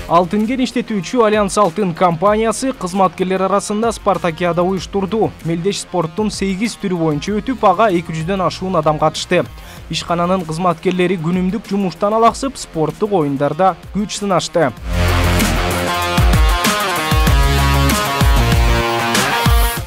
Алтынген иштетүүчү Альянс Алтын компаниясы кызматкерлер арасында спартакиада уюштурду. Мелдеш спорттун 8 түрү боюнча өтүп, ага 200дөн ашуун адам катышты. Ишкананын кызматкерлери күнүмдүк жумуштан алаксып, спорттук оюндарда күч сынашты.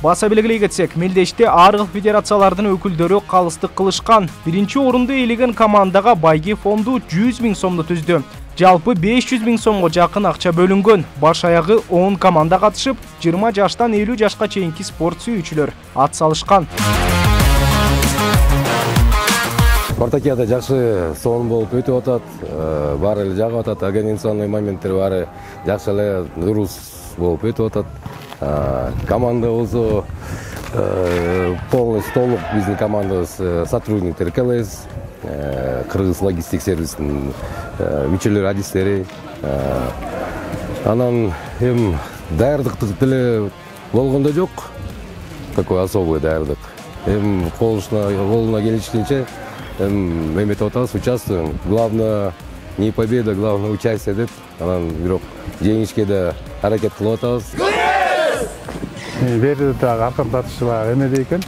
Баса белгилей кетсек, Мелдеште ар кыл федерациялардын өкүлдөрү калыстык кылышкан. Биринчи орунду ээлеген командага байги фонду 100 000 сомду түздү. Жалпы 500 000 сомго жакын акча бөлүнгөн. Баш аягы 10 команда катышып, 20 жаштан 50 жашка чейинки спорт сүйүүчүлөр ат салышкан. Спартакиада жакшы сонун болуп өтүп атат. Баары эле жагып атат. Организационный моменттер баары жакшы эле дурус болуп өтүп атат. Команда болсо полностью толук биздин командабыз сотрудниктер КЛС, Кыргыз логистик сервистин мүчөлөр адистери. Анан эми даярдык деле болгондо жок. Такой особый даярдык. Эми колуна келишкенче эметип атабыз, участвуем. Главное не победа, главное участие деп. Анан бирок жеңишке да аракет кылып атабыз. Берді дагы аркан тартышчылар эмеде экен.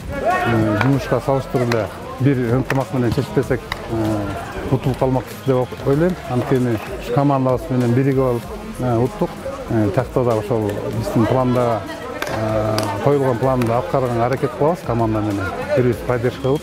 Жумушка салыштырып эле бир ынтымак менен чечпесек утулуп калмак деп ойлойм. Анткени командабыз менен биригип алып уттук. Такта да ошол биздин планда коюлган планды аткарганга аракет кылабыз команда менен. Бирибиз поддержка кылып,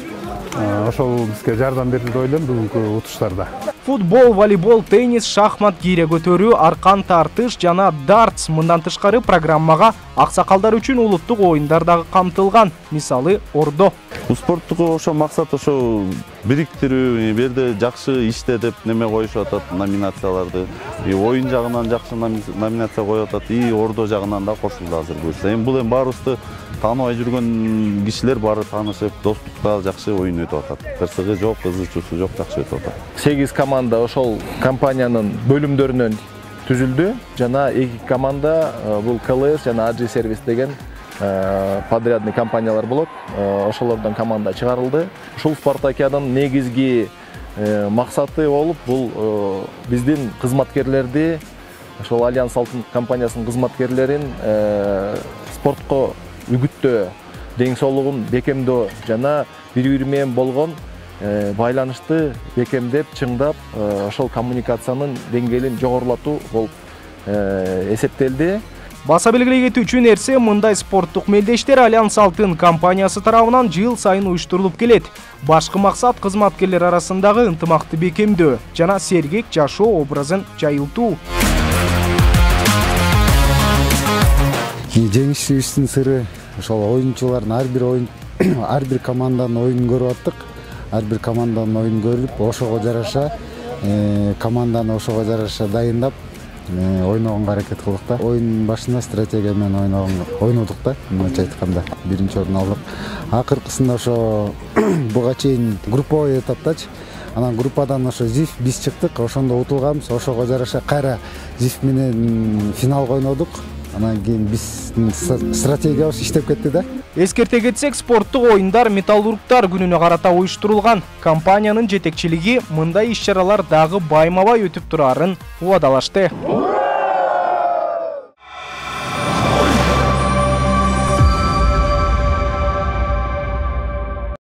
ошол бизге жардам берди деп ойлойм бүгүнкү утуштарда. Футбол, волейбол, теннис, шахмат, кийре көтөрүү, аркан тартыш жана дартс мындан тышкары программага аксакалдар үчүн улуттук оюндар дагы камтылган. Мисалы, ордо. Спорттук ошо максат ошо бириктирүү, берде жакшы иште деп неме коюшуп атат номинацияларды. Оюн жагынан жакшы номинация коюп атат, ордо жагынан да кошулду азыр буюрса. Эми бул баарыбызды тааныбай жүргөн кишилер баары таанышып, достукта жакшы оюн өтүп атат. Кырсыгы жок, кызычуусу жок, жакшы өтүп атат. 8 команда ошол компаниянын бөлүмдөрүнөн түзүлдү. Жана 2 команда бул КЛС жана AG сервис деген подрядный компаниялар болот. Ошолордон команда чыгарылды. Ушул спартакиаданын негизги максаты болуп, бул биздин кызматкерлерди, ошол Альянс Алтын компаниясынын кызматкерлерин спортко үгүттөө, дең соолугун бекемдөө жана бири-бири менен болгон байланышты бекемдеп, чыңдап, ошол коммуникациянын деңгээлин жогорулатуу болуп эсептелди. Баса белгилей кетүүчү нерсе, мындай спорттук мелдештер Альянс Алтын компаниясы тарабынан жыл сайын уюштурулуп келет. Башкы максат кызматкерлер арасындагы ынтымакты бекемдөө жана сергек жашоо образын жайылтуу. Жеңишибиздин сыры ошол оюнчулардын ар бир команданын оюнун көрүп аттык. Ар бир команданын оюнун көрүп, ошого жараша команданы ошого жараша дайындап ойногонго аракет кылдык да. Оюн башында стратегия менен ойнодук да, мындайча айтканда. Биринчи орун алдык. Акыркысында ошо буга чейин групповой этаптачы. Анан группадан ошо ЗИФ биз чыктык, ошондо утулганбыз. Ошого жараша кайра ЗИФ менен финалга ойнодук. Анан кийин биздин стратегиябыз иштеп кетти да. Эскерте кетсек, спорттук оюндар металлургтар күнүнө карата уюштурулган. Компаниянын жетекчилиги мындай иш-чаралар дагы байма-бай өтүп турарын убадалашты.